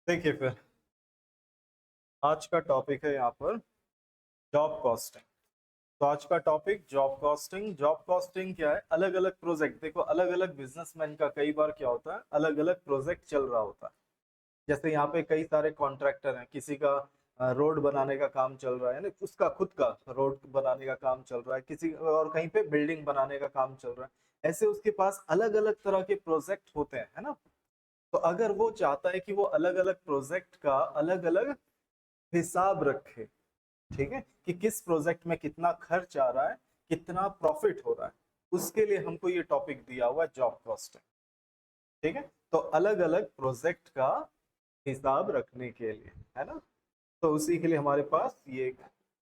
देखिए फिर आज का टॉपिक है यहाँ पर जॉब कॉस्टिंग। तो आज का topic job costing. Job costing क्या है? अलग अलग प्रोजेक्ट, देखो अलग अलग बिजनेसमैन का कई बार क्या होता है, अलग अलग प्रोजेक्ट चल रहा होता है। जैसे यहाँ पे कई सारे कॉन्ट्रैक्टर हैं, किसी का रोड बनाने का काम चल रहा है, यानी उसका खुद का रोड बनाने का काम चल रहा है, किसी और कहीं पे बिल्डिंग बनाने का काम चल रहा है। ऐसे उसके पास अलग अलग तरह के प्रोजेक्ट होते हैं, है ना। तो अगर वो चाहता है कि वो अलग अलग प्रोजेक्ट का अलग अलग हिसाब रखे, ठीक है, कि किस प्रोजेक्ट में कितना खर्च आ रहा है, कितना प्रॉफिट हो रहा है, उसके लिए हमको ये टॉपिक दिया हुआ है जॉब कॉस्टिंग। ठीक है, तो अलग अलग प्रोजेक्ट का हिसाब रखने के लिए, है ना। तो उसी के लिए हमारे पास ये एक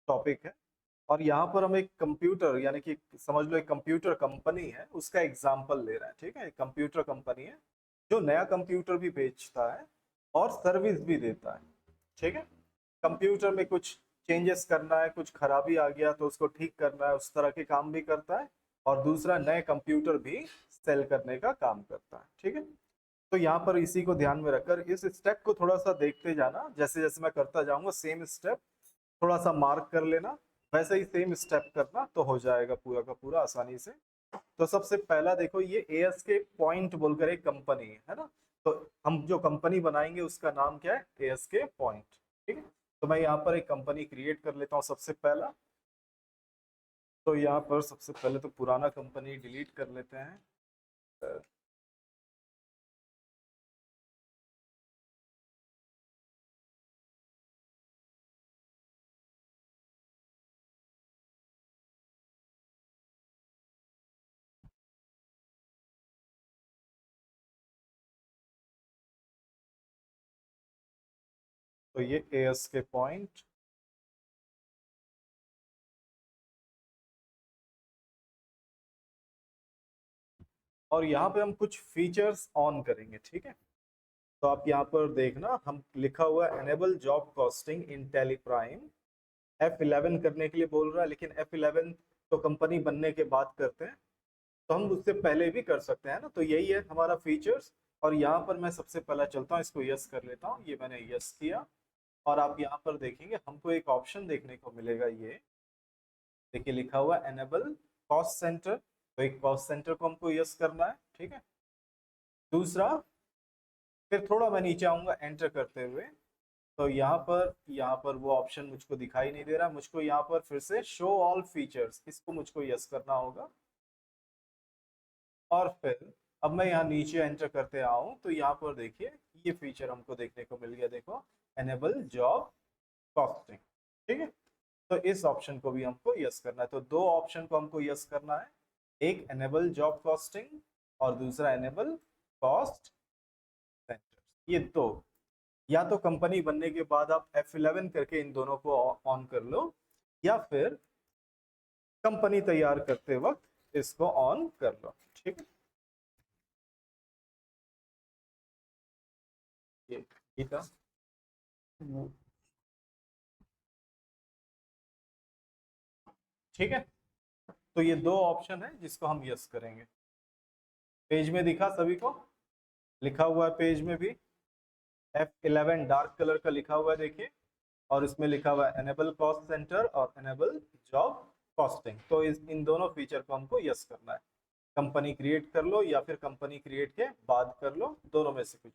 टॉपिक है। और यहाँ पर हम एक कंप्यूटर, यानी कि समझ लो एक कंप्यूटर कंपनी है, उसका एग्जाम्पल ले रहे हैं। ठीक है, कंप्यूटर कंपनी है जो नया कंप्यूटर भी बेचता है और सर्विस भी देता है। ठीक है, कंप्यूटर में कुछ चेंजेस करना है, कुछ खराबी आ गया तो उसको ठीक करना है, उस तरह के काम भी करता है। और दूसरा नए कंप्यूटर भी सेल करने का काम करता है। ठीक है, तो यहाँ पर इसी को ध्यान में रखकर इस स्टेप को थोड़ा सा देखते जाना, जैसे जैसे मैं करता जाऊंगा सेम स्टेप थोड़ा सा मार्क कर लेना, वैसे ही सेम स्टेप करना, तो हो जाएगा पूरा का पूरा आसानी से। तो सबसे पहला देखो, ये एएस के पॉइंट बोलकर एक कंपनी है ना। तो हम जो कंपनी बनाएंगे उसका नाम क्या है? एएस के पॉइंट। ठीक है, तो मैं यहाँ पर एक कंपनी क्रिएट कर लेता हूँ सबसे पहला। तो यहाँ पर सबसे पहले तो पुराना कंपनी डिलीट कर लेते हैं। तो ये एएस के पॉइंट, और यहाँ पे हम कुछ फीचर्स ऑन करेंगे। ठीक है, तो आप यहाँ पर देखना, हम लिखा हुआ है एनेबल जॉब कॉस्टिंग इन टैली प्राइम। F11 करने के लिए बोल रहा है, लेकिन F11 तो कंपनी बनने के बाद करते हैं, तो हम उससे पहले भी कर सकते हैं ना। तो यही है हमारा फीचर्स। और यहाँ पर मैं सबसे पहला चलता हूँ, इसको यस कर लेता हूँ, ये मैंने यस किया। और आप यहाँ पर देखेंगे हमको एक ऑप्शन देखने को मिलेगा, ये देखिए लिखा हुआ एनेबल कॉस्ट सेंटर। तो एक कॉस्ट सेंटर को हमको यस करना है। ठीक है, दूसरा, फिर थोड़ा मैं नीचे आऊंगा एंटर करते हुए, तो यहाँ पर वो ऑप्शन मुझको दिखाई नहीं दे रहा। मुझको यहाँ पर फिर से शो ऑल फीचर्स, इसको मुझको यस करना होगा। और फिर अब मैं यहाँ नीचे एंटर करते आऊँ तो यहाँ पर देखिए ये फीचर हमको देखने को मिल गया, देखो एनेबल जॉब कॉस्टिंग। ठीक है, तो इस ऑप्शन को भी हमको यस करना है। तो दो ऑप्शन को हमको यस करना है, एक एनेबल जॉब कॉस्टिंग और दूसरा एनेबल कॉस्ट सेंटर। ये दो, या तो कंपनी बनने के बाद आप F11 करके इन दोनों को ऑन कर लो, या फिर कंपनी तैयार करते वक्त इसको ऑन कर लो। ठीक है, ये ठीक है। ठीक है, तो ये दो ऑप्शन है जिसको हम यस करेंगे। पेज में दिखा सभी को? लिखा हुआ है पेज में भी, F11 डार्क कलर का लिखा हुआ है देखिए, और इसमें लिखा हुआ है एनेबल कॉस्ट सेंटर और एनेबल जॉब कॉस्टिंग। तो इन दोनों फीचर को हमको यस करना है। कंपनी क्रिएट कर लो या फिर कंपनी क्रिएट के बाद कर लो, दोनों में से कुछ।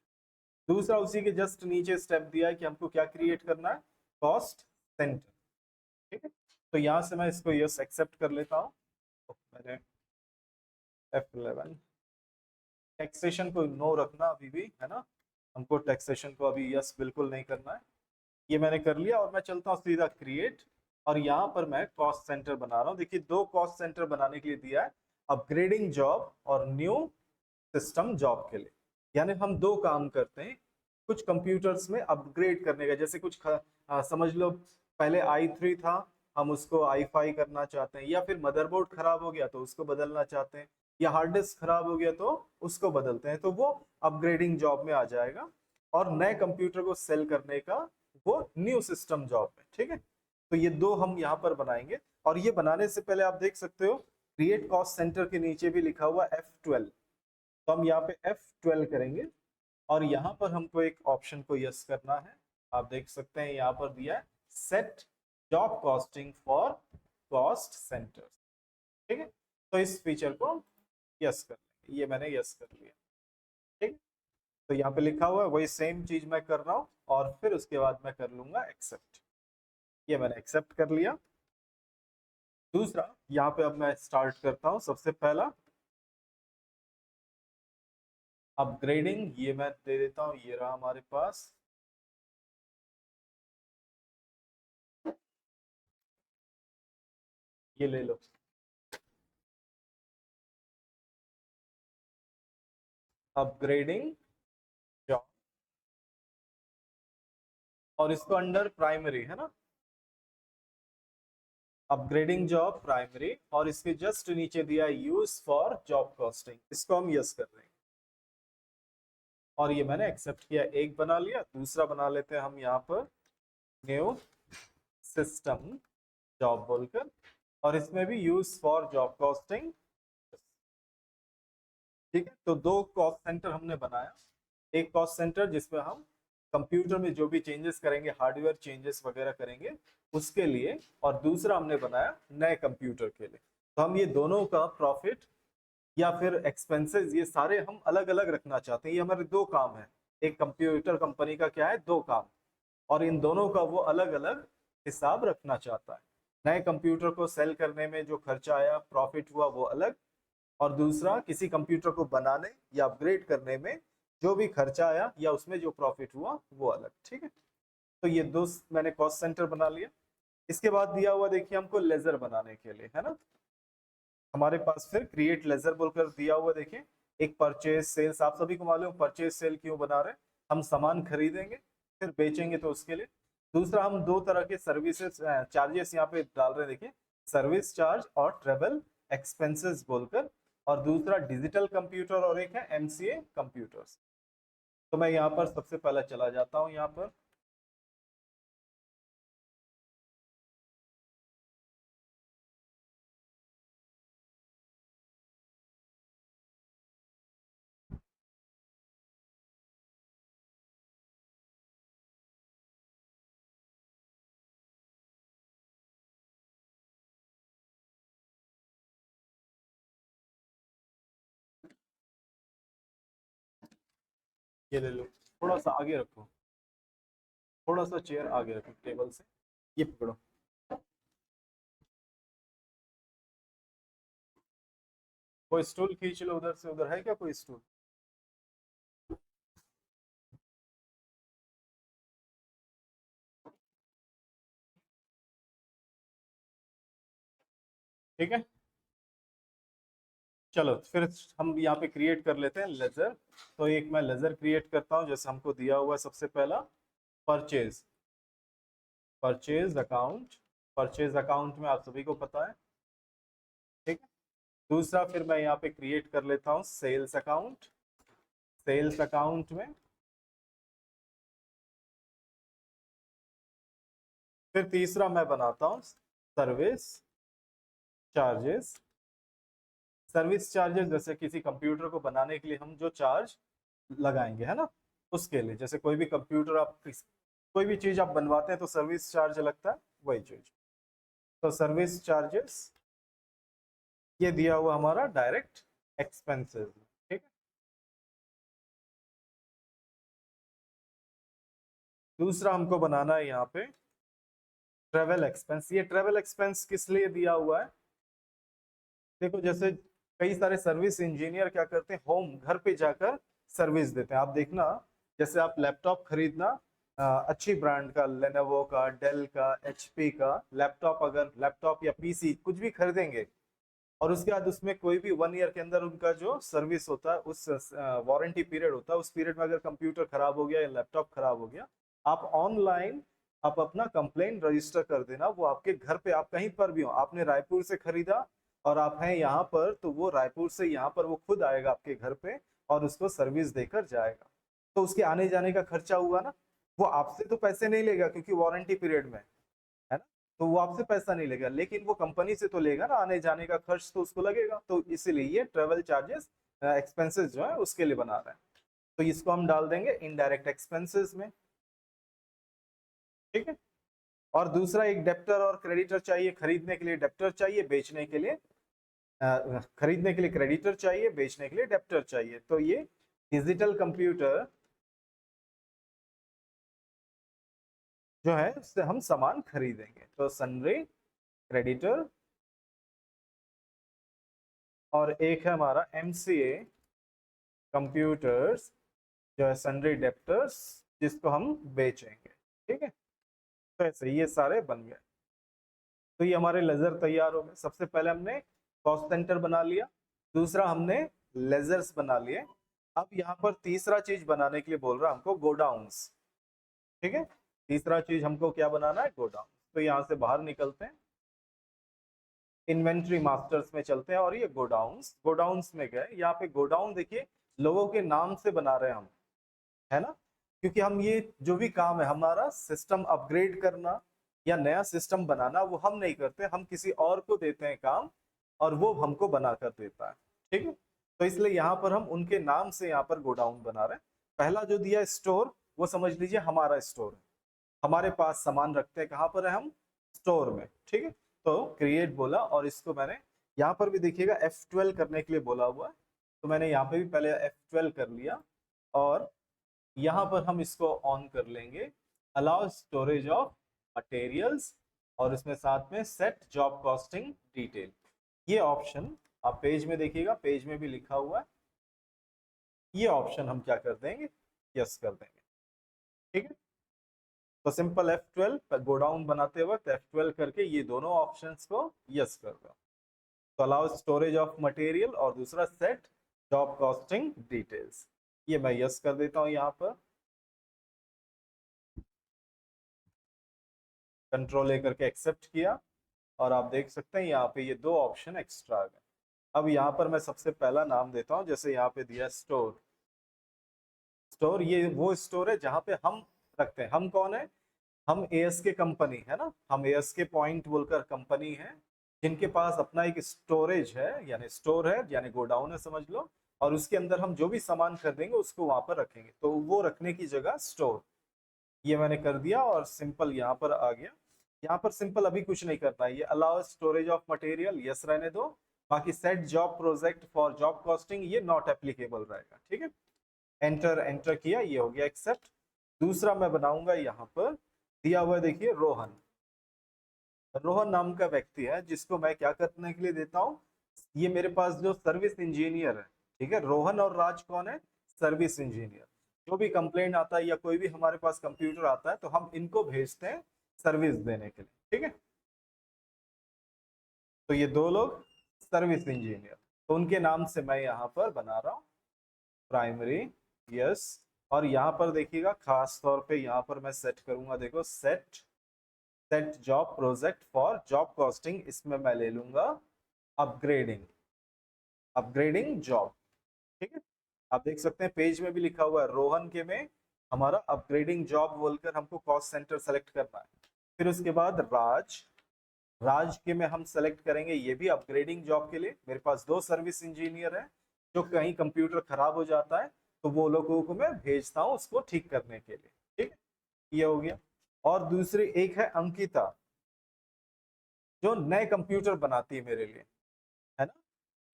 दूसरा, उसी के जस्ट नीचे स्टेप दिया है कि हमको क्या क्रिएट करना है, कॉस्ट सेंटर। ठीक है, तो यहाँ से मैं इसको यस एक्सेप्ट कर लेता हूँ। तो मैंने F11, टैक्सेशन को नो रखना अभी भी, है ना। हमको टैक्सेशन को अभी यस बिल्कुल नहीं करना है। ये मैंने कर लिया और मैं चलता हूँ सीधा क्रिएट। और यहाँ पर मैं कॉस्ट सेंटर बना रहा हूँ। देखिए दो कॉस्ट सेंटर बनाने के लिए दिया है, अपग्रेडिंग जॉब और न्यू सिस्टम जॉब के लिए। यानी हम दो काम करते हैं, कुछ कंप्यूटर्स में अपग्रेड करने का, जैसे कुछ समझ लो पहले i3 था, हम उसको i5 करना चाहते हैं, या फिर मदरबोर्ड खराब हो गया तो उसको बदलना चाहते हैं, या हार्ड डिस्क खराब हो गया तो उसको बदलते हैं, तो वो अपग्रेडिंग जॉब में आ जाएगा। और नए कंप्यूटर को सेल करने का वो न्यू सिस्टम जॉब में। ठीक है, तो ये दो हम यहाँ पर बनाएंगे। और ये बनाने से पहले आप देख सकते हो क्रिएट कॉस्ट सेंटर के नीचे भी लिखा हुआ F12, तो हम यहाँ पे F12 करेंगे। और यहाँ पर हमको एक ऑप्शन को यस करना है। आप देख सकते हैं यहाँ पर दिया है set job costing for cost centre. ठीक है, तो इस फीचर को यस कर लेंगे। ये मैंने यस कर लिया। ठीक है, तो यहाँ पे लिखा हुआ है वही सेम चीज मैं कर रहा हूँ और फिर उसके बाद मैं कर लूंगा एक्सेप्ट। ये मैंने एक्सेप्ट कर लिया। दूसरा यहाँ पे अब मैं स्टार्ट करता हूँ। सबसे पहला अपग्रेडिंग, ये मैं दे देता हूँ। ये रहा हमारे पास। ये ले लो। अपग्रेडिंग जॉब, और इसको अंडर प्राइमरी है ना, अपग्रेडिंग जॉब प्राइमरी, और इसके जस्ट नीचे दिया यूज फॉर जॉब कॉस्टिंग। इसको हम यस कर रहे हैं और ये मैंने एक्सेप्ट किया। एक बना लिया। दूसरा बना लेते हैं हम यहाँ पर न्यू सिस्टम जॉब बोलकर, और इसमें भी यूज फॉर जॉब कॉस्टिंग। ठीक है, तो दो कॉस्ट सेंटर हमने बनाया। एक कॉस्ट सेंटर जिसमें हम कंप्यूटर में जो भी चेंजेस करेंगे, हार्डवेयर चेंजेस वगैरह करेंगे उसके लिए, और दूसरा हमने बनाया नए कंप्यूटर के लिए। तो हम ये दोनों का प्रॉफिट या फिर एक्सपेंसेस ये सारे हम अलग अलग रखना चाहते हैं। ये हमारे दो काम है। एक कंप्यूटर कंपनी का क्या है, दो काम, और इन दोनों का वो अलग अलग हिसाब रखना चाहता है। नए कंप्यूटर को सेल करने में जो खर्चा आया, प्रॉफिट हुआ, वो अलग, और दूसरा किसी कंप्यूटर को बनाने या अपग्रेड करने में जो भी खर्चा आया या उसमें जो प्रॉफिट हुआ वो अलग। ठीक है, तो ये दो मैंने कॉस्ट सेंटर बना लिया। इसके बाद दिया हुआ देखिए हमको लेजर बनाने के लिए, है ना। हमारे पास फिर क्रिएट लेजर बोलकर दिया हुआ। देखिए एक परचेज सेल्स, आप सभी को मालूम परचेज सेल क्यों बना रहे हैं, हम सामान खरीदेंगे फिर बेचेंगे तो उसके लिए। दूसरा हम दो तरह के सर्विसेज चार्जेस यहाँ पे डाल रहे हैं। देखिए सर्विस चार्ज और ट्रेवल एक्सपेंसेस बोलकर, और दूसरा डिजिटल कंप्यूटर और एक है एमसीए कंप्यूटर्स। तो मैं यहाँ पर सबसे पहले चला जाता हूँ यहाँ पर। ये ले लो, थोड़ा सा आगे रखो, थोड़ा सा चेयर आगे रखो टेबल से। ये पकड़ो। कोई स्टूल खींच लो उधर से, उधर है क्या कोई स्टूल। ठीक है, चलो फिर हम यहाँ पे क्रिएट कर लेते हैं लेजर। तो एक मैं लेजर क्रिएट करता हूँ जैसे हमको दिया हुआ है। सबसे पहला purchase, purchase account, purchase account में आप सभी को पता है। ठीक है, दूसरा फिर मैं यहाँ पे क्रिएट कर लेता हूँ सेल्स अकाउंट। सेल्स अकाउंट में फिर तीसरा मैं बनाता हूँ सर्विस चार्जेस। सर्विस चार्जेस जैसे किसी कंप्यूटर को बनाने के लिए हम जो चार्ज लगाएंगे, है ना, उसके लिए। जैसे कोई भी कंप्यूटर आप कोई भी चीज आप बनवाते हैं तो सर्विस चार्ज लगता है, वही चीज। तो सर्विस चार्जेस ये दिया हुआ हमारा डायरेक्ट एक्सपेंसेस। ठीक है, दूसरा हमको बनाना है यहाँ पे ट्रेवल एक्सपेंस। ये ट्रेवल एक्सपेंस किस लिए दिया हुआ है, देखो जैसे कई सारे सर्विस इंजीनियर क्या करते हैं, होम घर पे जाकर सर्विस देते हैं। आप देखना, जैसे आप लैपटॉप खरीदना अच्छी ब्रांड का, लेनोवो का, डेल का, एचपी का लैपटॉप, अगर लैपटॉप या पीसी कुछ भी खरीदेंगे और उसके बाद उसमें कोई भी 1 ईयर के अंदर उनका जो सर्विस होता है, उस वारंटी पीरियड होता है, उस पीरियड में अगर कंप्यूटर खराब हो गया या लैपटॉप खराब हो गया, आप ऑनलाइन आप अपना कंप्लेंट रजिस्टर कर देना। वो आपके घर पे, आप कहीं पर भी हो, आपने रायपुर से खरीदा और आप हैं यहाँ पर, तो वो रायपुर से यहाँ पर वो खुद आएगा आपके घर पे और उसको सर्विस देकर जाएगा। तो उसके आने जाने का खर्चा हुआ ना, वो आपसे तो पैसे नहीं लेगा क्योंकि वारंटी पीरियड में है ना, तो वो आपसे पैसा नहीं लेगा, लेकिन वो कंपनी से तो लेगा ना, आने जाने का खर्च तो उसको लगेगा। तो इसीलिए ये ट्रेवल चार्जेस एक्सपेंसेस जो है उसके लिए बना रहे हैं। तो इसको हम डाल देंगे इनडायरेक्ट एक्सपेंसेस में, ठीक है। और दूसरा एक डेप्टर और क्रेडिटर चाहिए, खरीदने के लिए डेप्टर चाहिए, बेचने के लिए खरीदने के लिए क्रेडिटर चाहिए, बेचने के लिए डेप्टर चाहिए। तो ये डिजिटल कंप्यूटर जो है उससे हम सामान खरीदेंगे। तो सन्ड्री क्रेडिटर, और एक है हमारा MCA कंप्यूटर्स जो है सन्ड्री डेप्टर्स, जिसको हम बेचेंगे, ठीक है। तो ऐसे ये सारे बन गए। तो ये हमारे लेजर तैयार हो गए। सबसे पहले हमने कॉस्ट सेंटर बना लिया, दूसरा हमने लेजर्स बना लिए। अब यहाँ पर तीसरा चीज बनाने के लिए बोल रहा है हमको गोडाउन्स, ठीक है। तीसरा चीज हमको क्या बनाना है, गोडाउन। तो यहाँ से बाहर निकलते हैं, इन्वेंट्री मास्टर्स में चलते हैं, और ये गोडाउन्स, गोडाउन्स में गए। यहाँ पे गोडाउन देखिए लोगों के नाम से बना रहे हैं हम, है ना, क्योंकि हम ये जो भी काम है हमारा सिस्टम अपग्रेड करना या नया सिस्टम बनाना, वो हम नहीं करते, हम किसी और को देते हैं काम और वो हमको बना कर देता है, ठीक है। तो इसलिए यहाँ पर हम उनके नाम से यहाँ पर गोडाउन बना रहे हैं। पहला जो दिया स्टोर, वो समझ लीजिए हमारा स्टोर है, हमारे पास सामान रखते हैं, कहाँ पर है, हम स्टोर में, ठीक है। तो क्रिएट बोला, और इसको मैंने यहाँ पर भी देखिएगा F12 करने के लिए बोला हुआ है, तो मैंने यहाँ पे भी पहले F12 कर लिया, और यहाँ पर हम इसको ऑन कर लेंगे, अलाउ स्टोरेज ऑफ मटेरियल्स, और इसमें साथ में सेट जॉब कॉस्टिंग डिटेल। ये ऑप्शन आप पेज में देखिएगा, पेज में भी लिखा हुआ है, ये ऑप्शन हम क्या कर देंगे, यस कर देंगे, ठीक है। तो सिंपल F12 गोडाउन बनाते वक्त F12 करके ये दोनों ऑप्शंस को यस कर दो। तो अलाउ स्टोरेज ऑफ मटेरियल, और दूसरा सेट जॉब कॉस्टिंग डिटेल्स, ये मैं यस कर देता हूँ। यहाँ पर कंट्रोल ए करके एक्सेप्ट किया, और आप देख सकते हैं यहाँ पे ये दो ऑप्शन एक्स्ट्रा आ गए। अब यहाँ पर मैं सबसे पहला नाम देता हूँ, जैसे यहाँ पे दिया स्टोर। स्टोर ये वो स्टोर है जहाँ पे हम रखते हैं। हम कौन है, हम ASK कंपनी है ना, हम ASK पॉइंट बोलकर कंपनी है, जिनके पास अपना एक स्टोरेज है, यानी स्टोर है, यानी गोडाउन है समझ लो, और उसके अंदर हम जो भी सामान खरीदेंगे उसको वहां पर रखेंगे, तो वो रखने की जगह स्टोर, ये मैंने कर दिया। और सिंपल यहाँ पर आ गया। यहाँ पर सिंपल अभी कुछ नहीं करना है, ये allow storage of material yes रहने दो, बाकी set job project for job costing ये नॉट एप्लीकेबल रहेगा, ठीक है। एंटर, एंटर किया, ये हो गया एक्सेप्ट। दूसरा मैं बनाऊंगा, यहाँ पर दिया हुआ देखिए रोहन, रोहन नाम का व्यक्ति है, जिसको मैं क्या करने के लिए देता हूँ, ये मेरे पास जो सर्विस इंजीनियर है, ठीक है। रोहन और राज कौन है, सर्विस इंजीनियर। जो भी कंप्लेंट आता है या कोई भी हमारे पास कंप्यूटर आता है, तो हम इनको भेजते हैं सर्विस देने के लिए, ठीक है। तो ये दो लोग सर्विस इंजीनियर, तो उनके नाम से मैं यहाँ पर बना रहा हूँ प्राइमरी, यस। और यहाँ पर देखिएगा खास तौर पे यहाँ पर मैं सेट करूंगा, देखो set, set job project for job costing, इसमें मैं ले लूंगा अपग्रेडिंग, अपग्रेडिंग जॉब, ठीक है। आप देख सकते हैं पेज में भी लिखा हुआ है, रोहन के में हमारा अपग्रेडिंग जॉब बोलकर हमको कॉस्ट सेंटर सेलेक्ट करना है। फिर उसके बाद राज, राज के में हम सेलेक्ट करेंगे, ये भी अपग्रेडिंग जॉब के लिए। मेरे पास दो सर्विस इंजीनियर है, जो कहीं कंप्यूटर खराब हो जाता है तो वो लोगों को मैं भेजता हूँ उसको ठीक करने के लिए, ठीक है। ये हो गया। और दूसरी एक है अंकिता, जो नए कंप्यूटर बनाती है मेरे लिए, है ना,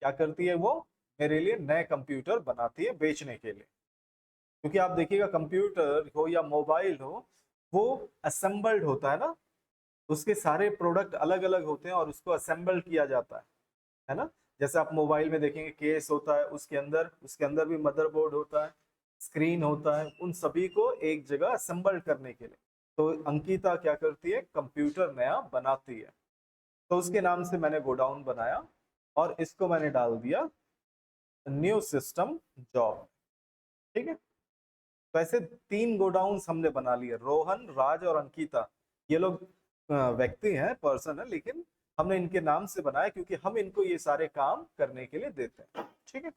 क्या करती है वो, मेरे लिए नए कंप्यूटर बनाती है बेचने के लिए। क्योंकि आप देखिएगा कंप्यूटर हो या मोबाइल हो, वो असेंबल्ड होता है ना, उसके सारे प्रोडक्ट अलग अलग होते हैं और उसको असेंबल किया जाता है ना। जैसे आप मोबाइल में देखेंगे केस होता है, उसके अंदर भी मदरबोर्ड होता है, स्क्रीन होता है, उन सभी को एक जगह असेंबल करने के लिए तो अंकिता क्या करती है, कंप्यूटर नया बनाती है। तो उसके नाम से मैंने गोडाउन बनाया, और इसको मैंने डाल दिया न्यू सिस्टम जॉब, ठीक है। तो ऐसे तीन गोडाउन्स हमने बना लिए, रोहन, राज और अंकिता। ये लोग व्यक्ति हैं, पर्सन है, लेकिन हमने इनके नाम से बनाया क्योंकि हम इनको ये सारे काम करने के लिए देते हैं, ठीक है।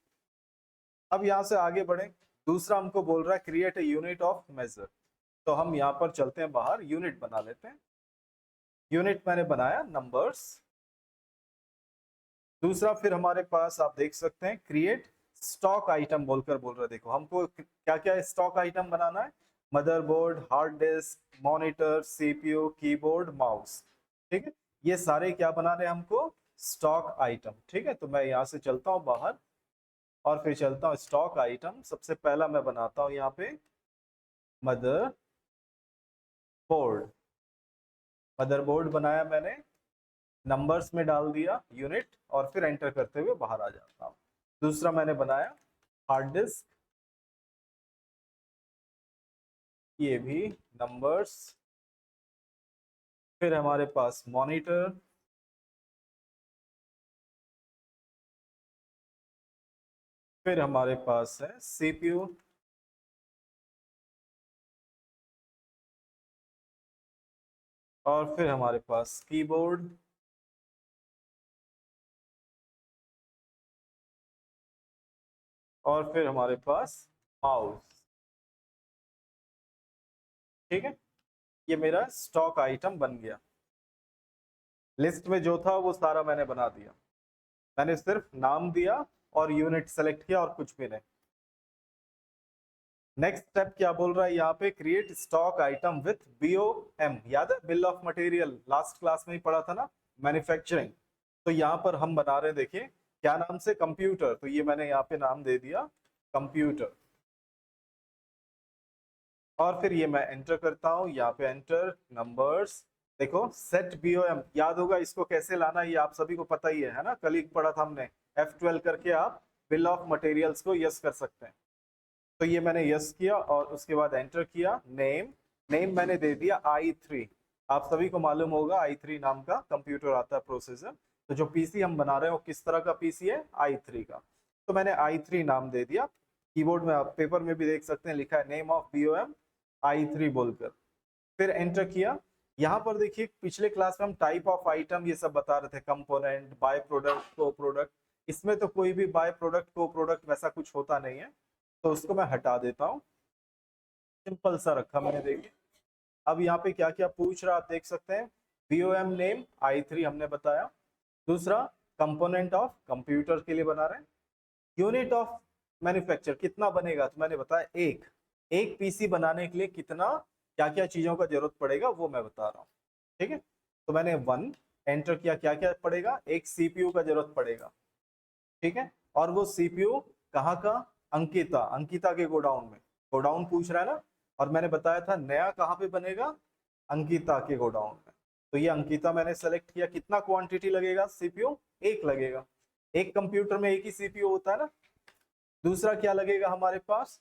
अब यहाँ से आगे बढ़े, दूसरा हमको बोल रहा है create a unit of measure, तो हम यहाँ पर चलते हैं बाहर, यूनिट बना लेते हैं। यूनिट मैंने बनाया नंबर्स। दूसरा फिर हमारे पास आप देख सकते हैं क्रिएट स्टॉक आइटम बोलकर बोल रहे हैं। देखो हमको क्या क्या स्टॉक आइटम बनाना है, motherboard, hard disk, monitor, CPU, keyboard, mouse. ठीक है, ये सारे क्या बना रहे हैं हमको, स्टॉक आइटम। ठीक है, तो मैं यहाँ से चलता हूँ बाहर और फिर चलता हूँ स्टॉक आइटम। सबसे पहला मैं बनाता हूँ यहाँ पे मदर बोर्ड। मदरबोर्ड बनाया मैंने, नंबर्स में डाल दिया यूनिट और फिर एंटर करते हुए बाहर आ जाता हूँ। दूसरा मैंने बनाया हार्ड डिस्क, ये भी नंबर्स। फिर हमारे पास मॉनिटर, फिर हमारे पास है सीपीयू, और फिर हमारे पास कीबोर्ड, और फिर हमारे पास माउस। ठीक है, ये मेरा स्टॉक आइटम बन गया। लिस्ट में जो था वो सारा मैंने बना दिया, मैंने सिर्फ नाम दिया और यूनिट सेलेक्ट किया और कुछ भी नहीं। नेक्स्ट स्टेप क्या बोल रहा है यहाँ पे, create stock item with BOM। याद है bill of material, last class में ही पढ़ा था ना, मैन्युफैक्चरिंग। तो यहाँ पर हम बना रहे हैं, देखिए क्या नाम से, कंप्यूटर। तो ये मैंने यहाँ पे नाम दे दिया कंप्यूटर, और फिर ये मैं एंटर करता हूँ, यहाँ पे एंटर नंबर्स। देखो सेट BOM याद होगा, इसको कैसे लाना है ये आप सभी को पता ही है ना, कल ही पढ़ा था हमने। F12 करके आप बिल ऑफ मटेरियल्स को यस कर सकते हैं। तो ये मैंने यस किया और उसके बाद एंटर किया। नेम, नेम मैंने दे दिया i3। आप सभी को मालूम होगा i3 नाम का कंप्यूटर आता है, प्रोसेसर। तो जो पीसी हम बना रहे हैं वो किस तरह का पीसी है, i3 का। तो मैंने i3 नाम दे दिया। कीबोर्ड में आप पेपर में भी देख सकते हैं, लिखा है नेम ऑफ BOM i3 बोलकर, फिर एंटर किया। यहाँ पर देखिए पिछले क्लास में हम टाइप ऑफ आइटम ये सब बता रहे थे, कंपोनेंट, बाय प्रोडक्ट, को प्रोडक्ट। इसमें तो कोई भी बाय प्रोडक्ट, को प्रोडक्ट वैसा कुछ होता नहीं है, तो उसको मैं हटा देता हूँ। सिंपल सा रखा मैंने, देखिए। अब यहाँ पे क्या क्या पूछ रहा आप देख सकते हैं। BOM नेम i3 हमने बताया। दूसरा कंपोनेंट ऑफ कंप्यूटर के लिए बना रहे हैं। यूनिट ऑफ मैन्युफैक्चर कितना बनेगा, तो मैंने बताया एक। एक पीसी बनाने के लिए कितना, क्या क्या चीजों का जरूरत पड़ेगा वो मैं बता रहा हूँ। ठीक है, तो मैंने 1 एंटर किया। क्या क्या पड़ेगा, एक सीपीयू का जरूरत पड़ेगा। ठीक है, और वो सीपीयू कहाँ का, अंकिता, अंकिता के गोडाउन में। गोडाउन पूछ रहा है ना, और मैंने बताया था नया कहाँ पे बनेगा, अंकिता के गोडाउन में। तो ये अंकिता मैंने सेलेक्ट किया। कितना क्वांटिटी लगेगा, सीपीयू एक लगेगा। एक कंप्यूटर में एक ही सीपीयू होता है ना। दूसरा क्या लगेगा हमारे पास,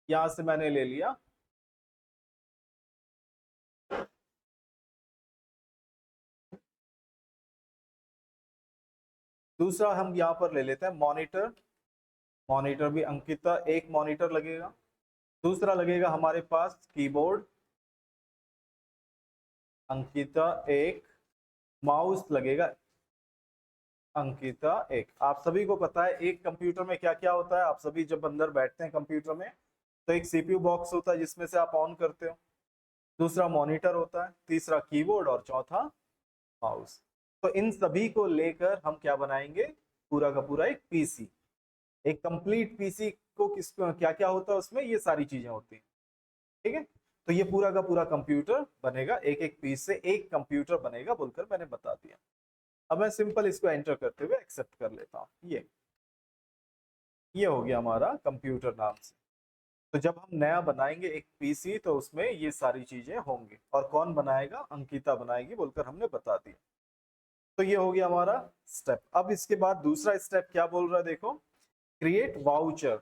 यहां से मैंने ले लिया दूसरा, हम यहाँ पर ले लेते हैं मॉनिटर। मॉनिटर भी अंकिता एक मॉनिटर लगेगा। दूसरा लगेगा हमारे पास कीबोर्ड, अंकिता एक। माउस लगेगा अंकिता एक। आप सभी को पता है एक कंप्यूटर में क्या क्या होता है, आप सभी जब अंदर बैठते हैं कंप्यूटर में तो एक सीपीयू बॉक्स होता है जिसमें से आप ऑन करते हो। दूसरा मॉनिटर होता है, तीसरा कीबोर्ड, और चौथा माउस। तो इन सभी को लेकर हम क्या बनाएंगे, पूरा का पूरा एक पीसी। एक कंप्लीट पीसी को किस क्या क्या होता है उसमें, ये सारी चीजें होती हैं। ठीक है, तो ये पूरा का पूरा कंप्यूटर बनेगा, एक एक पीस से एक कंप्यूटर बनेगा बोलकर मैंने बता दिया। अब मैं सिंपल इसको एंटर करते हुए एक्सेप्ट कर लेता हूँ। ये हो गया हमारा कंप्यूटर नाम से। तो जब हम नया बनाएंगे एक पीसी तो उसमें ये सारी चीजें होंगी, और कौन बनाएगा, अंकिता बनाएगी बोलकर हमने बता दिया। तो ये हो गया हमारा स्टेप। अब इसके बाद दूसरा स्टेप क्या बोल रहा है, देखो क्रिएट वाउचर।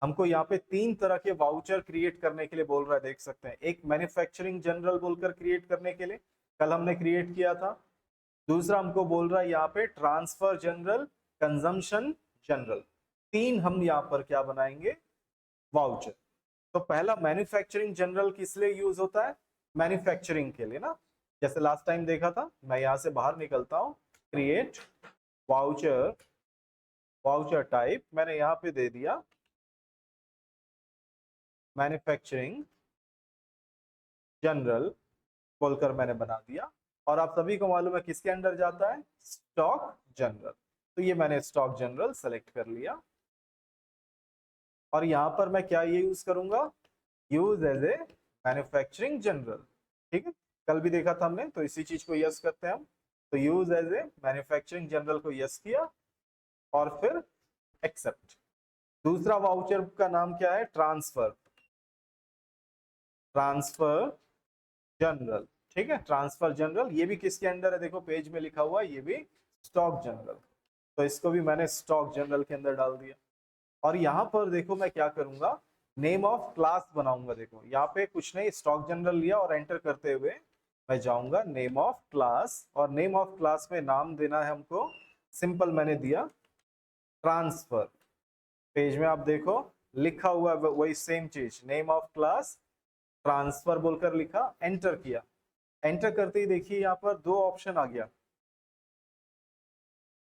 हमको यहाँ पे 3 तरह के वाउचर क्रिएट करने के लिए बोल रहा है, देख सकते हैं। एक मैन्युफैक्चरिंग जनरल बोलकर क्रिएट करने के लिए, कल हमने क्रिएट किया था। दूसरा हमको बोल रहा है यहाँ पे ट्रांसफर जनरल, कंजम्पशन जनरल। 3 हम यहाँ पर क्या बनाएंगे, वाउचर। तो पहला मैन्युफैक्चरिंग जनरल किस लिए यूज होता है, मैन्युफैक्चरिंग के लिए ना, जैसे लास्ट टाइम देखा था। मैं यहाँ से बाहर निकलता हूँ, क्रिएट वाउचर, वाउचर टाइप मैंने यहाँ पे दे दिया मैन्युफैक्चरिंग जनरल बोलकर मैंने बना दिया। और आप सभी को मालूम है किसके अंडर जाता है, स्टॉक जनरल। तो ये मैंने स्टॉक जनरल सेलेक्ट कर लिया और यहाँ पर मैं क्या ये यूज करूंगा, use as a manufacturing general. ठीक है, कल भी देखा था हमने, तो इसी चीज को यस करते हैं हम। तो use as a manufacturing general को यस किया और फिर एक्सेप्ट। दूसरा वाउचर का नाम क्या है, ट्रांसफर, ट्रांसफर जनरल। ठीक है, ट्रांसफर जनरल, ये भी किसके अंडर है, देखो पेज में लिखा हुआ है, ये भी स्टॉक जनरल। तो इसको भी मैंने स्टॉक जनरल के अंदर डाल दिया। और यहाँ पर देखो मैं क्या करूंगा, नेम ऑफ क्लास बनाऊंगा। देखो यहाँ पे कुछ नहीं, स्टॉक जनरल लिया और एंटर करते हुए मैं जाऊंगा नेम ऑफ क्लास, और नेम ऑफ क्लास में नाम देना है हमको, सिंपल मैंने दिया ट्रांसफर। पेज में आप देखो लिखा हुआ है वही सेम चीज, नेम ऑफ क्लास ट्रांसफर बोलकर लिखा, एंटर किया। एंटर करते ही देखिए यहाँ पर दो ऑप्शन आ गया,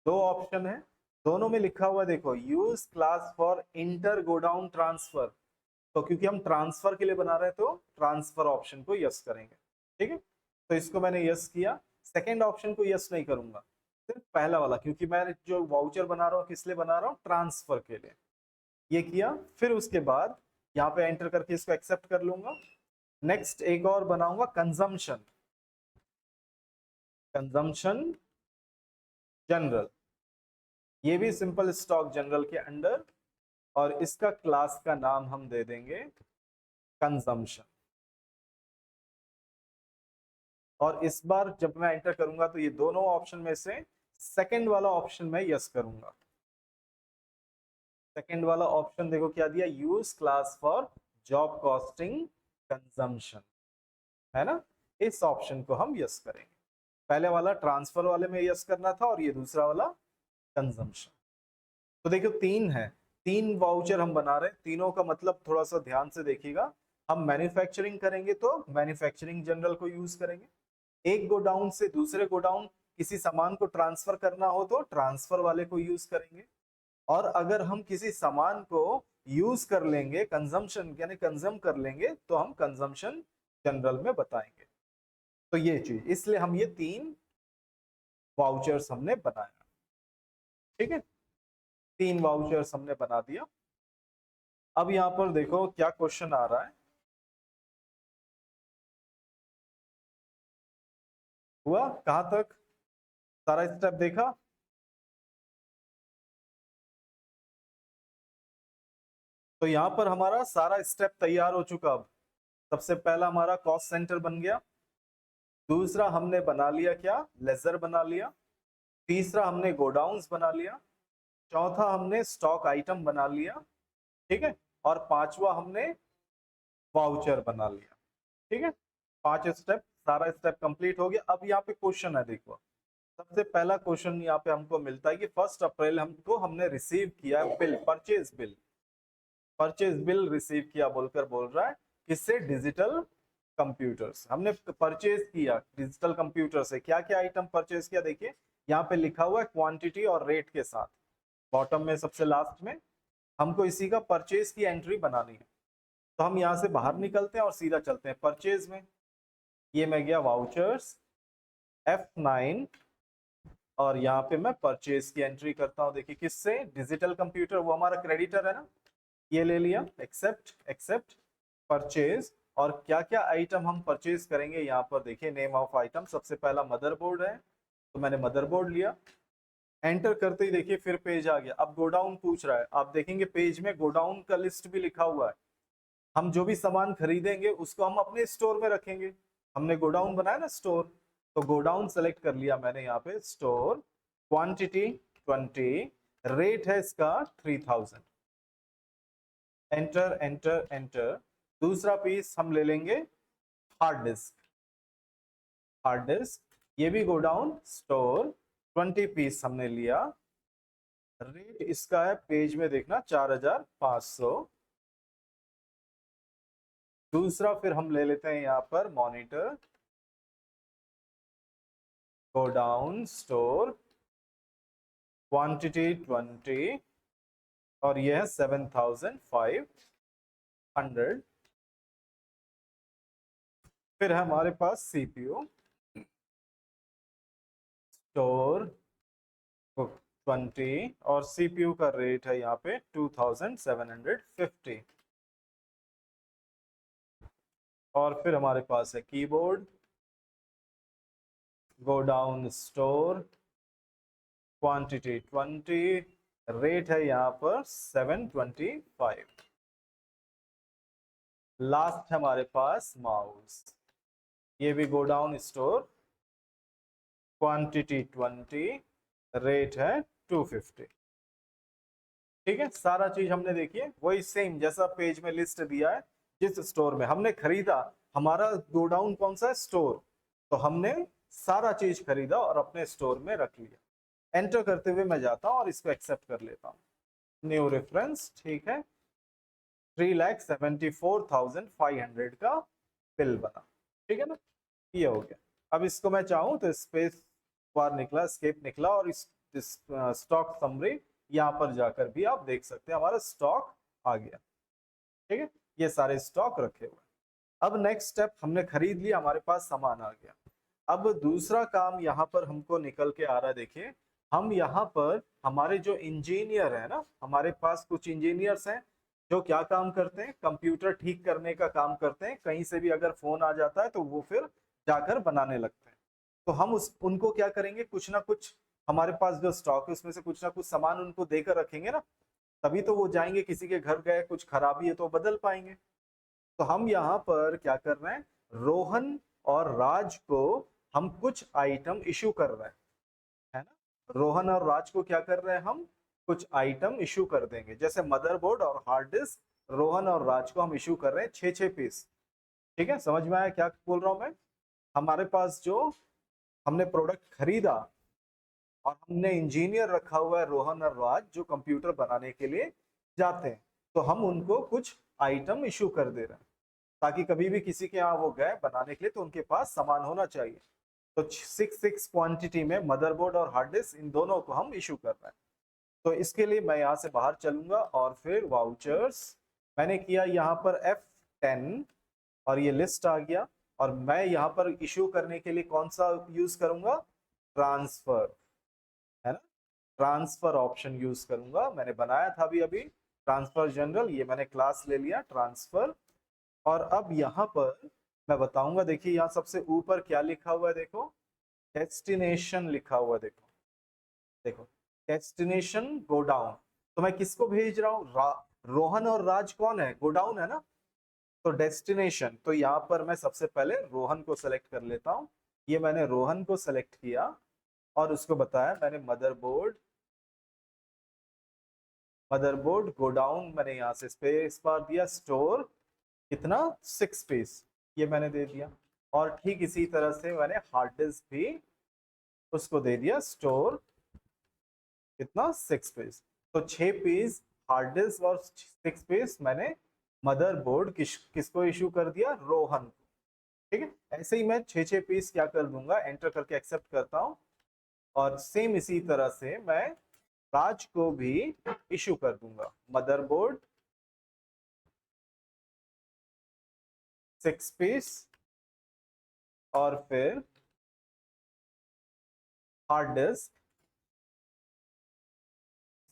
दो ऑप्शन है, दोनों में लिखा हुआ देखो use class for inter godown transfer. तो क्योंकि हम ट्रांसफर के लिए बना रहे हैं तो ट्रांसफर ऑप्शन को यस करेंगे। ठीक है, तो इसको मैंने यस किया। सेकंड ऑप्शन को यस नहीं करूंगा, सिर्फ पहला वाला, क्योंकि मैं जो वाउचर बना रहा हूँ किस लिए बना रहा हूँ, ट्रांसफर के लिए। ये किया, फिर उसके बाद यहाँ पे एंटर करके इसको एक्सेप्ट कर लूंगा। नेक्स्ट एक और बनाऊंगा कंजम्पशन, कंजम्पशन जनरल, ये भी सिंपल स्टॉक जनरल के अंडर, और इसका क्लास का नाम हम दे देंगे कंजम्पशन। और इस बार जब मैं एंटर करूंगा तो ये दोनों ऑप्शन में से सेकंड वाला ऑप्शन मैं यस करूंगा। सेकंड वाला ऑप्शन देखो क्या दिया, use class for job costing consumption, है ना, इस ऑप्शन को हम यस करेंगे। पहले वाला ट्रांसफर वाले में यस करना था और ये दूसरा वाला कंजम्पशन। तो देखो तीन है, तीन वाउचर हम बना रहे हैं, तीनों का मतलब थोड़ा सा ध्यान से देखिएगा। हम मैन्युफैक्चरिंग करेंगे तो मैन्युफैक्चरिंग जनरल को यूज करेंगे, एक गोडाउन से दूसरे गोडाउन किसी सामान को ट्रांसफर करना हो तो ट्रांसफर वाले को यूज करेंगे, और अगर हम किसी सामान को यूज कर लेंगे, कंजम्पशन यानी कंज्यूम कर लेंगे, तो हम कंजम्पशन जनरल में बताएंगे। तो ये चीज, इसलिए हम ये तीन वाउचर्स हमने बनाया। ठीक है, तीन वाउचर्स हमने बना दिया। अब यहां पर देखो क्या क्वेश्चन आ रहा है, हुआ कहां तक, सारा स्टेप देखा। तो यहां पर हमारा सारा स्टेप तैयार हो चुका। अब सबसे पहला हमारा कॉस्ट सेंटर बन गया, दूसरा हमने बना लिया क्या, लेजर बना लिया, तीसरा हमने गोडाउन्स बना लिया, चौथा हमने स्टॉक आइटम बना लिया, ठीक है, और पांचवा हमने वाउचर बना लिया। ठीक है, पांच स्टेप, सारा स्टेप कंप्लीट हो गया। अब यहाँ पे क्वेश्चन है, देखो सबसे पहला क्वेश्चन यहाँ पे हमको मिलता है कि 1 अप्रैल हमको हमने रिसीव किया bill, purchase bill, purchase bill receive किया बोलकर बोल रहा है, किससे, डिजिटल कंप्यूटर से। हमने परचेज किया डिजिटल कंप्यूटर से, क्या क्या आइटम परचेज किया, देखिए यहाँ पे लिखा हुआ है क्वांटिटी और रेट के साथ, बॉटम में सबसे लास्ट में। हमको इसी का परचेज की एंट्री बनानी है, तो हम यहाँ से बाहर निकलते हैं और सीधा चलते हैं परचेज में। ये मैं गया वाउचर्स F9, और यहाँ पे मैं परचेज की एंट्री करता हूँ। देखिए किससे, डिजिटल कंप्यूटर, वो हमारा क्रेडिटर है ना, ये ले लिया, एक्सेप्ट एक्सेप्ट परचेज। और क्या क्या आइटम हम परचेज करेंगे, यहाँ पर देखिए नेम ऑफ आइटम, सबसे पहला मदरबोर्ड है, तो मैंने मदरबोर्ड लिया। एंटर करते ही देखिए फिर पेज आ गया, अब गोडाउन पूछ रहा है, आप देखेंगे पेज में गोडाउन का लिस्ट भी लिखा हुआ है। हम जो भी सामान खरीदेंगे उसको हम अपने स्टोर में रखेंगे, हमने गोडाउन बनाया ना स्टोर, तो गोडाउन सेलेक्ट कर लिया मैंने यहाँ पे, स्टोर, क्वांटिटी 20, रेट है इसका 3000, एंटर एंटर एंटर। दूसरा पीस हम ले लेंगे हार्ड डिस्क, हार्ड डिस्क, ये भी गोडाउन स्टोर, 20 पीस हमने लिया, रेट इसका है पेज में देखना 4500। दूसरा फिर हम ले लेते हैं यहाँ पर मॉनिटर, गोडाउन स्टोर, क्वांटिटी 20, और यह है 7500। फिर है हमारे पास सीपीयू, स्टोर 20 और सीपीयू का रेट है यहाँ पे 2750। और फिर हमारे पास है keyboard, godown store, quantity 20, rate है यहाँ पर 725। लास्ट है हमारे पास माउस, ये भी गोडाउन स्टोर, क्वांटिटी 20, रेट है 250। ठीक है, सारा चीज हमने देखिए वही सेम जैसा पेज में लिस्ट दिया है। जिस स्टोर में हमने खरीदा, हमारा गोडाउन कौन सा है, स्टोर, तो हमने सारा चीज खरीदा और अपने स्टोर में रख लिया। एंटर करते हुए मैं जाता हूं और इसको एक्सेप्ट कर लेता हूं, न्यू रेफरेंस। ठीक है, 3,74,500 का बिल बना। ठीक है ना, ये हो गया। अब इसको मैं चाहूं तो स्पेस बार निकला, स्केप निकला, और इस स्टॉक समरी यहाँ पर जाकर भी आप देख सकते हैं हमारा स्टॉक आ गया। ठीक है, ये सारे स्टॉक रखे हुए। अब नेक्स्ट स्टेप, हमने खरीद लिया, हमारे पास सामान आ गया। अब दूसरा काम यहाँ पर हमको निकल के आ रहा है। देखिए, हम यहाँ पर हमारे जो इंजीनियर है ना, हमारे पास कुछ इंजीनियर्स हैं जो क्या काम करते हैं, कंप्यूटर ठीक करने का काम करते हैं। कहीं से भी अगर फोन आ जाता है तो वो फिर जाकर बनाने लगते हैं। तो हम उनको क्या करेंगे, कुछ ना कुछ हमारे पास जो स्टॉक है उसमें से कुछ ना कुछ सामान उनको देकर रखेंगे ना, तभी तो वो जाएंगे, किसी के घर गए, कुछ खराबी है तो बदल पाएंगे। तो हम यहाँ पर क्या कर रहे हैं, रोहन और राज को हम कुछ आइटम इशू कर रहे हैं, है ना। रोहन और राज को क्या कर रहे हैं, हम कुछ आइटम इशू कर देंगे। जैसे मदरबोर्ड और हार्ड डिस्क, रोहन और राज को हम इशू कर रहे हैं 6-6 पीस। ठीक है, समझ में आया क्या बोल रहा हूं मैं। हमारे पास जो हमने प्रोडक्ट खरीदा और हमने इंजीनियर रखा हुआ है रोहन और राज, जो कंप्यूटर बनाने के लिए जाते हैं, तो हम उनको कुछ आइटम इशू कर दे रहे हैं, ताकि कभी भी किसी के यहाँ वो गए बनाने के लिए तो उनके पास सामान होना चाहिए। तो 6 क्वांटिटी में मदरबोर्ड और हार्ड डिस्क, इन दोनों को हम इशू कर रहे हैं। तो इसके लिए मैं यहाँ से बाहर चलूंगा और फिर वाउचर्स मैंने किया यहाँ पर F10 और ये लिस्ट आ गया। और मैं यहाँ पर इशू करने के लिए कौन सा यूज करूंगा, ट्रांसफर, है ना। ट्रांसफर ऑप्शन यूज करूंगा, मैंने बनाया था अभी अभी ट्रांसफर जनरल, ये मैंने क्लास ले लिया ट्रांसफर। और अब यहाँ पर मैं बताऊंगा, देखिए यहाँ सबसे ऊपर क्या लिखा हुआ है, देखो डेस्टिनेशन लिखा हुआ है, देखो देखो डेस्टिनेशन गोडाउन। तो मैं किसको भेज रहा हूँ, रोहन और राज कौन है, गोडाउन है ना। तो डेस्टिनेशन, तो यहाँ पर मैं सबसे पहले रोहन को सेलेक्ट कर लेता हूँ। ये मैंने रोहन को सेलेक्ट किया और उसको बताया मैंने मदरबोर्ड, मदरबोर्ड गोडाउन, मैंने यहाँ से स्पेस बार दिया, स्टोर कितना 6 पीस, ये मैंने दे दिया। और ठीक इसी तरह से मैंने हार्ड डिस्क भी उसको दे दिया, स्टोर कितना 6 पीस। तो 6 पीस हार्ड डिस्क और 6 पीस मैंने मदरबोर्ड किसको इशू कर दिया, रोहन को। ठीक है, ऐसे ही मैं 6-6 पीस क्या कर दूंगा, एंटर करके एक्सेप्ट करता हूं। और सेम इसी तरह से मैं राज को भी इशू कर दूंगा, मदरबोर्ड 6 पीस और फिर हार्ड डिस्क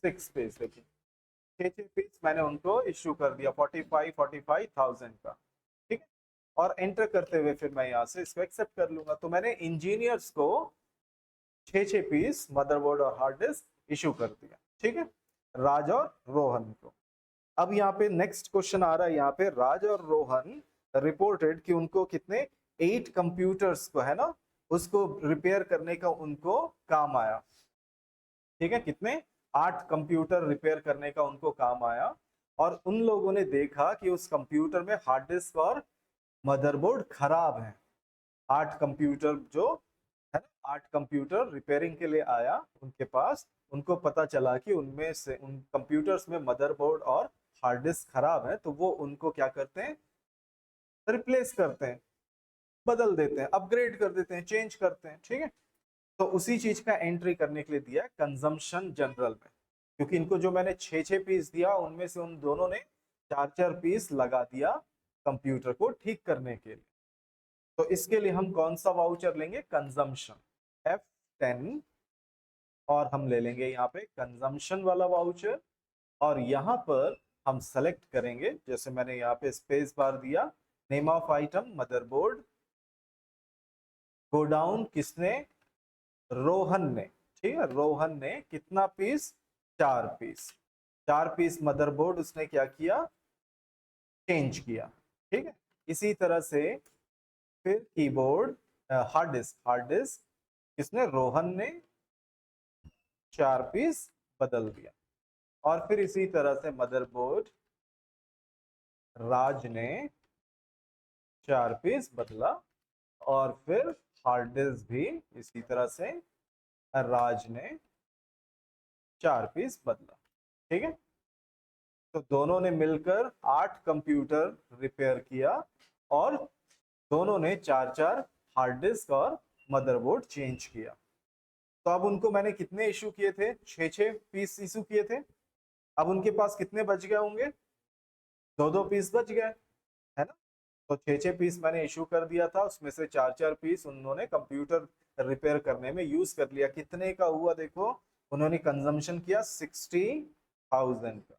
6 पीस। देखिए 6-6 पीस मैंने उनको इशू कर दिया 45,000 का। ठीक है, और एंटर करते हुए फिर मैं यहाँ से इसको एक्सेप्ट कर लूंगा। तो मैंने इंजीनियर्स को 6-6 पीस मदरबोर्ड और हार्ड डिस्क इशू कर दिया। ठीक है, राज और रोहन को। अब यहाँ पे नेक्स्ट क्वेश्चन आ रहा है, यहाँ पे राज और रोहन रिपोर्टेड कि उनको कितने 8 कंप्यूटर्स को, है ना, उसको रिपेयर करने का उनको काम आया। ठीक है, कितने 8 कंप्यूटर रिपेयर करने का उनको काम आया। और उन लोगों ने देखा कि उस कंप्यूटर में हार्ड डिस्क और मदरबोर्ड खराब है। 8 कंप्यूटर जो है ना, 8 कंप्यूटर रिपेयरिंग के लिए आया उनके पास। उनको पता चला कि उनमें से उन कंप्यूटर्स में मदरबोर्ड और हार्ड डिस्क खराब है, तो वो उनको क्या करते हैं, रिप्लेस करते हैं, बदल देते हैं, अपग्रेड कर देते हैं, चेंज करते हैं। ठीक है, तो उसी चीज का एंट्री करने के लिए दिया कंजम्पशन जनरल में, क्योंकि इनको जो मैंने 6-6 पीस दिया उनमें से उन दोनों ने 4-4 पीस लगा दिया कंप्यूटर को ठीक करने के लिए। तो इसके लिए हम कौन सा वाउचर लेंगे, कंजम्पशन F10 और हम ले लेंगे यहाँ पे कंजम्पशन वाला वाउचर, और यहाँ पर हम सेलेक्ट करेंगे, जैसे मैंने यहाँ पे स्पेस बार दिया, name of item motherboard, godown किसने, रोहन ने, ठीक है, रोहन ने कितना पीस, 4 पीस, 4 पीस मदरबोर्ड उसने क्या किया, चेंज किया, ठीक है। इसी तरह से फिर keyboard, hard disk, hard disk किसने, रोहन ने 4 पीस बदल दिया, और फिर इसी तरह से मदरबोर्ड राज ने 4 पीस बदला, और फिर हार्ड डिस्क भी इसी तरह से राज ने 4 पीस बदला, ठीक है। तो दोनों ने मिलकर 8 कंप्यूटर रिपेयर किया, और दोनों ने 4-4 हार्ड डिस्क और मदरबोर्ड चेंज किया। तो अब उनको मैंने कितने इशू किए थे, 6-6 पीस इशू किए थे। अब उनके पास कितने बच गए होंगे, 2-2 पीस बच गए, है ना। तो 6-6 पीस मैंने इशू कर दिया था, उसमें से 4-4 पीस उन्होंने कंप्यूटर रिपेयर करने में यूज कर लिया। कितने का हुआ देखो, उन्होंने कंजम्पशन किया 60,000 का,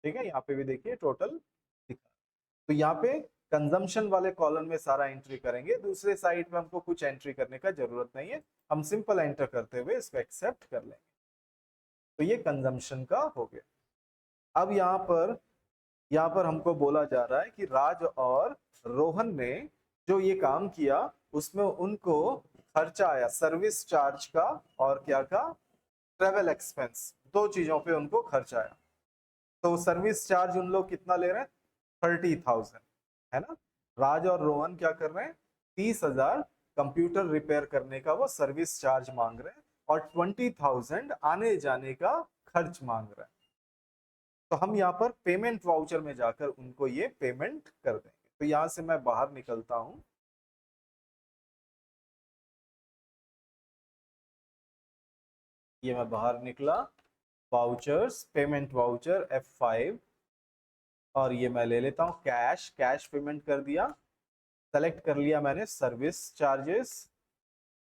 ठीक है। यहाँ पे भी देखिए टोटल दिखा। तो यहाँ पे कंजम्पशन वाले कॉलम में सारा एंट्री करेंगे, दूसरे साइड में हमको कुछ एंट्री करने का जरूरत नहीं है, हम सिंपल एंटर करते हुए इसको एक्सेप्ट कर लेंगे। तो ये कंजम्पशन का हो गया। अब यहाँ पर हमको बोला जा रहा है कि राज और रोहन ने जो ये काम किया उसमें उनको खर्चा आया सर्विस चार्ज का, और क्या का, ट्रेवल एक्सपेंस, 2 चीजों पे उनको खर्चा आया। तो सर्विस चार्ज उन लोग कितना ले रहे हैं, 30,000, है ना। राज और रोहन क्या कर रहे हैं, 30,000 कंप्यूटर रिपेयर करने का वो सर्विस चार्ज मांग रहे हैं, और 20,000 आने जाने का खर्च मांग रहे हैं। तो हम यहाँ पर पेमेंट वाउचर में जाकर उनको ये पेमेंट कर देंगे। तो यहां से मैं बाहर निकलता हूं, ये मैं बाहर निकला, वाउचर्स, पेमेंट वाउचर F5, और ये मैं ले लेता हूँ कैश, कैश पेमेंट कर दिया, सेलेक्ट कर लिया मैंने सर्विस चार्जेस,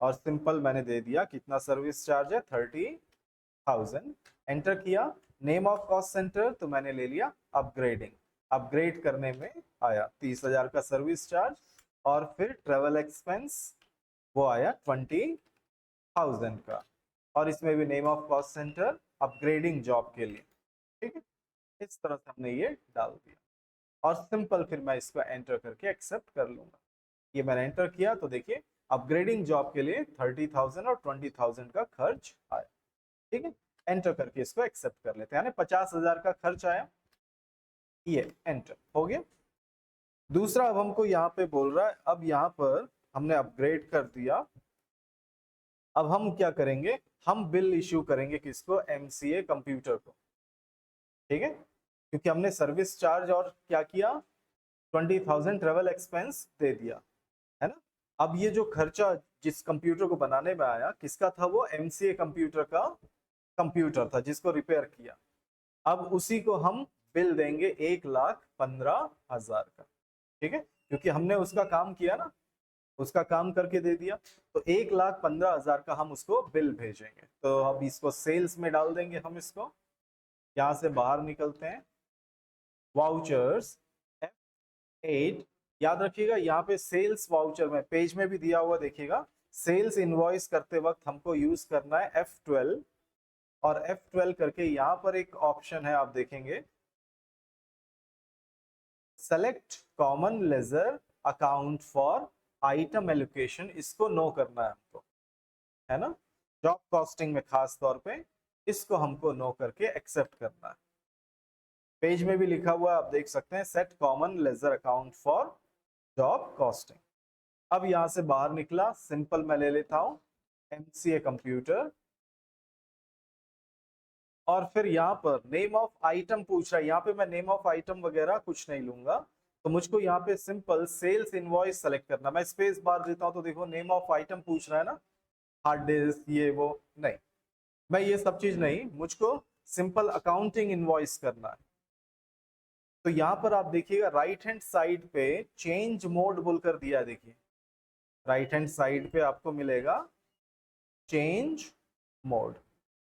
और सिंपल मैंने दे दिया कितना सर्विस चार्ज है, 30,000, एंटर किया। नेम ऑफ कॉस्ट सेंटर तो मैंने ले लिया अपग्रेडिंग, अपग्रेड करने में आया 30,000 का सर्विस चार्ज, और फिर ट्रेवल एक्सपेंस वो आया 20,000 का, और इसमें भी name of cost centre upgrading job के लिए, ठीक है। इस तरह से हमने ये डाल दिया, और सिंपल फिर मैं इसको एंटर करके एक्सेप्ट कर लूंगा। ये मैंने एंटर किया तो देखिए अपग्रेडिंग जॉब के लिए 30,000 और 20,000 का खर्च आया, ठीक है। एंटर करके इसको एक्सेप्ट कर लेते हैं, यानी 50,000 का खर्च आया, ये एंटर हो गया। दूसरा अब हमको यहाँ पे बोल रहा है, अब यहाँ पर हमने अपग्रेड कर दिया, अब हम क्या करेंगे, हम बिल इश्यू करेंगे किसको, MCA कंप्यूटर को, ठीक है। क्योंकि हमने सर्विस चार्ज और क्या किया, 20,000 ट्रेवल एक्सपेंस दे दिया, है ना। अब ये जो खर्चा जिस कंप्यूटर को बनाने में आया किसका था, वो MCA कंप्यूटर का कंप्यूटर था जिसको रिपेयर किया। अब उसी को हम बिल देंगे 1,15,000 का, ठीक है, क्योंकि हमने उसका काम किया ना, उसका काम करके दे दिया। तो 1,15,000 का हम उसको बिल भेजेंगे। तो अब इसको सेल्स में डाल देंगे हम इसको, यहां से बाहर निकलते हैं, वाउचर्स F8, याद रखिएगा यहाँ पे सेल्स वाउचर में पेज में भी दिया हुआ देखिएगा, सेल्स इनवॉइस करते वक्त हमको यूज करना है F12, और F12 करके यहाँ पर एक ऑप्शन है, आप देखेंगे select common ledger account for item allocation, इसको नो करना है हमको, है ना। जॉब कॉस्टिंग में खास तौर पे इसको हमको नो करके एक्सेप्ट करना है। पेज में भी लिखा हुआ आप देख सकते हैं, set common ledger account for job costing. अब यहां से बाहर निकला, सिंपल मैं ले लेता हूं MCA कंप्यूटर, और फिर यहाँ पर नेम ऑफ आइटम पूछ रहा है, यहाँ पे मैं नेम ऑफ आइटम वगैरह कुछ नहीं लूंगा, तो मुझको यहाँ पे सिंपल सेल्स इनवॉइस सेलेक्ट करना। मैं स्पेस बार देता हूँ तो देखो नेम ऑफ आइटम पूछ रहा है ना, हार्ड डिस्क ये वो, नहीं, मैं ये सब चीज नहीं, मुझको सिंपल अकाउंटिंग इनवॉइस करना है। तो यहाँ पर आप देखिएगा राइट हैंड साइड पे चेंज मोड बोलकर दिया, देखिए राइट हैंड साइड पे आपको मिलेगा चेंज मोड,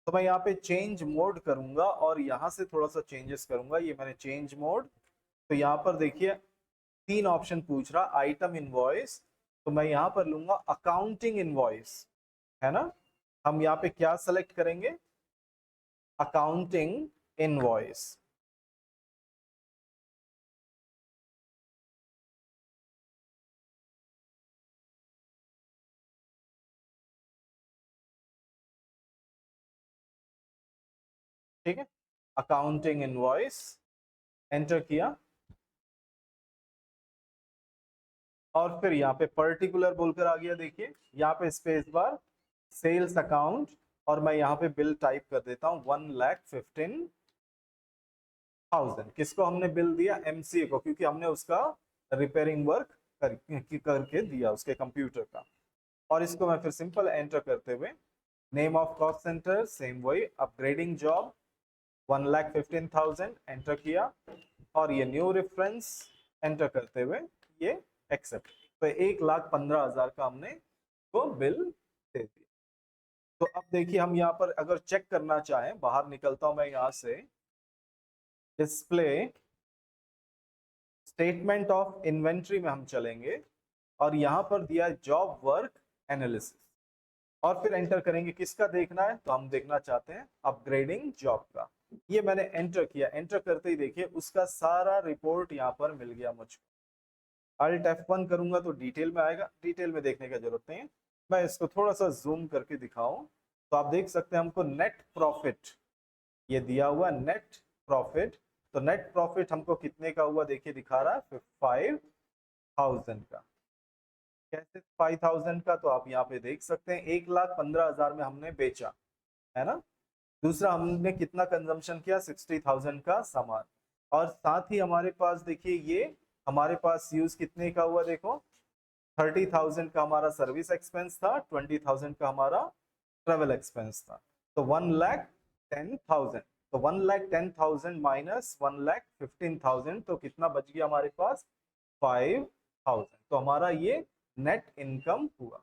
तो मैं यहाँ पे चेंज मोड करूंगा और यहाँ से थोड़ा सा चेंजेस करूंगा। ये मैंने चेंज मोड, तो यहाँ पर देखिए 3 ऑप्शन पूछ रहा, आइटम इनवॉइस, तो मैं यहाँ पर लूंगा अकाउंटिंग इनवॉइस, है ना। हम यहाँ पे क्या सेलेक्ट करेंगे, अकाउंटिंग इनवॉइस। ठीक है, अकाउंटिंग इनवॉइस, एंटर किया और फिर यहाँ पे पर्टिकुलर बोलकर आ गया। देखिए यहाँ पे स्पेस बार, सेल्स अकाउंट, और मैं यहाँ पे बिल टाइप कर देता हूँ 1,15,000। किसको हमने बिल दिया, एमसीए को, क्योंकि हमने उसका रिपेयरिंग वर्क करके दिया उसके कंप्यूटर का। और इसको मैं फिर सिंपल एंटर करते हुए, name of cost centre same वही, अपग्रेडिंग जॉब 1,15,000 एंटर किया, और ये न्यू रेफरेंस एंटर करते हुए ये एक्सेप्ट। तो 1,15,000 का हमने को बिल दे दिया। तो अब देखिए हम यहाँ पर अगर चेक करना चाहें, बाहर निकलता हूं मैं यहाँ से, डिस्प्ले स्टेटमेंट ऑफ इन्वेंट्री में हम चलेंगे और यहाँ पर दिया है जॉब वर्क एनालिसिस, और फिर एंटर करेंगे। किसका देखना है, तो हम देखना चाहते हैं अपग्रेडिंग जॉब का। ये मैंने एंटर किया, एंटर करते ही देखिए उसका सारा रिपोर्ट यहाँ पर मिल गया मुझको। Alt F1 करूंगा तो डिटेल में आएगा, डिटेल में देखने की जरूरत नहीं है। मैं इसको थोड़ा सा जूम करके दिखाऊं तो आप देख सकते हैं हमको नेट प्रॉफिट ये दिया हुआ, नेट प्रॉफिट। तो नेट प्रॉफिट हमको कितने का हुआ, देखिए दिखा रहा है 5,000 का। कैसे 5,000 का, तो आप यहाँ पे देख सकते हैं 1,15,000 में हमने बेचा, है ना। दूसरा, हमने कितना कंजम्पशन किया, 60,000 का सामान। और साथ ही हमारे पास देखिए ये हमारे पास यूज कितने का हुआ, देखो 30,000 का हमारा सर्विस एक्सपेंस था, 20,000 का हमारा ट्रेवल एक्सपेंस था। तो 1,10,000, तो 1,10,000 माइनस 1,15,000, तो कितना बच गया हमारे पास, 5,000। तो हमारा ये नेट इनकम हुआ।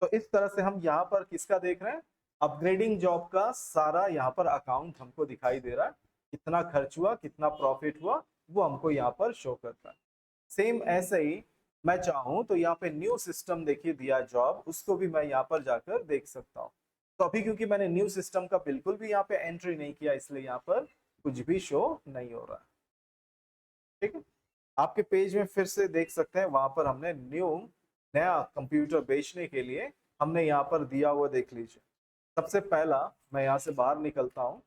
तो इस तरह से हम यहाँ पर किसका देख रहे हैं, अपग्रेडिंग जॉब का सारा यहाँ पर अकाउंट हमको दिखाई दे रहा है। कितना खर्च हुआ, कितना प्रॉफिट हुआ, वो हमको यहाँ पर शो करता है। सेम ऐसे ही मैं चाहूँ तो यहाँ पे न्यू सिस्टम देखिए दिया जॉब, उसको भी मैं यहाँ पर जाकर देख सकता हूँ। तो अभी क्योंकि मैंने न्यू सिस्टम का बिल्कुल भी यहाँ पे एंट्री नहीं किया, इसलिए यहाँ पर कुछ भी शो नहीं हो रहा है। ठीक है, आपके पेज में फिर से देख सकते हैं, वहां पर हमने नया कंप्यूटर बेचने के लिए हमने यहाँ पर दिया हुआ, देख लीजिए। सबसे पहला मैं यहाँ से बाहर निकलता हूँ।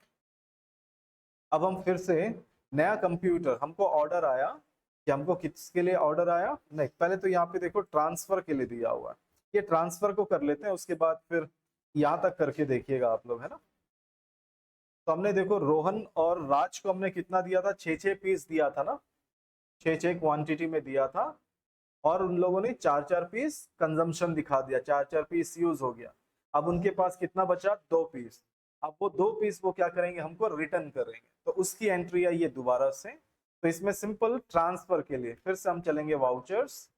अब हम फिर से नया कंप्यूटर, हमको ऑर्डर आया कि हमको किसके लिए ऑर्डर आया, नहीं पहले तो यहाँ पे देखो ट्रांसफर के लिए दिया हुआ है। ये ट्रांसफर को कर लेते हैं, उसके बाद फिर यहाँ तक करके देखिएगा आप लोग, है ना। तो हमने देखो रोहन और राज को हमने कितना दिया था, 6-6 पीस दिया था ना, 6-6 क्वांटिटी में दिया था। और उन लोगों ने 4-4 पीस कंजम्पशन दिखा दिया, 4-4 पीस यूज हो गया। अब उनके पास कितना बचा, 2 पीस। अब वो 2 पीस वो क्या करेंगे, हमको रिटर्न करेंगे, तो उसकी एंट्री आई ये दोबारा से। तो इसमें सिंपल ट्रांसफर के लिए फिर से हम चलेंगे वाउचर्स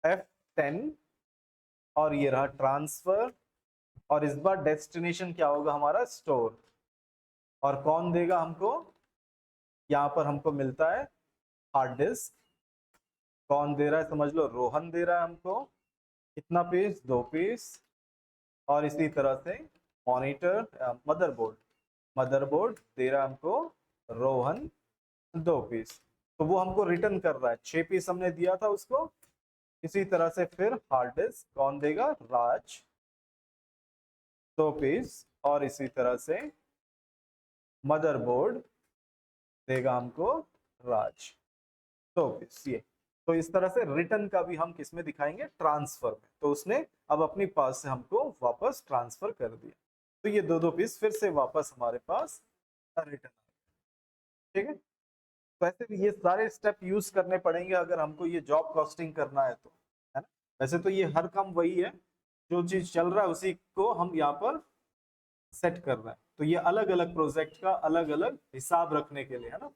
F10, और ये रहा ट्रांसफर, और इस बार डेस्टिनेशन क्या होगा हमारा, स्टोर। और कौन देगा हमको, यहाँ पर हमको मिलता है हार्ड डिस्क। कौन दे रहा है, समझ लो रोहन दे रहा है हमको। कितना पीस, 2 पीस। और इसी तरह से मॉनिटर मदरबोर्ड, मदरबोर्ड दे रहा है हमको रोहन, 2 पीस। तो वो हमको रिटर्न कर रहा है, 6 पीस हमने दिया था उसको। इसी तरह से फिर हार्ड डिस्क कौन देगा, राज, 2 पीस। और इसी तरह से मदरबोर्ड देगा हमको राज, 2 पीस। ये तो इस तरह से रिटर्न का भी हम किस में दिखाएंगे, ट्रांसफर में। तो उसने अब अपनी पास से हमको वापस ट्रांसफर कर दिया, तो ये 2-2 पीस फिर से वापस हमारे पास रिटर्न। ठीक है, तो ऐसे भी ये सारे स्टेप यूज करने पड़ेंगे अगर हमको ये जॉब कॉस्टिंग करना है तो, है ना। वैसे तो ये हर काम वही है, जो चीज चल रहा है उसी को हम यहाँ पर सेट कर रहे हैं। तो ये अलग अलग प्रोजेक्ट का अलग अलग हिसाब रखने के लिए, है ना।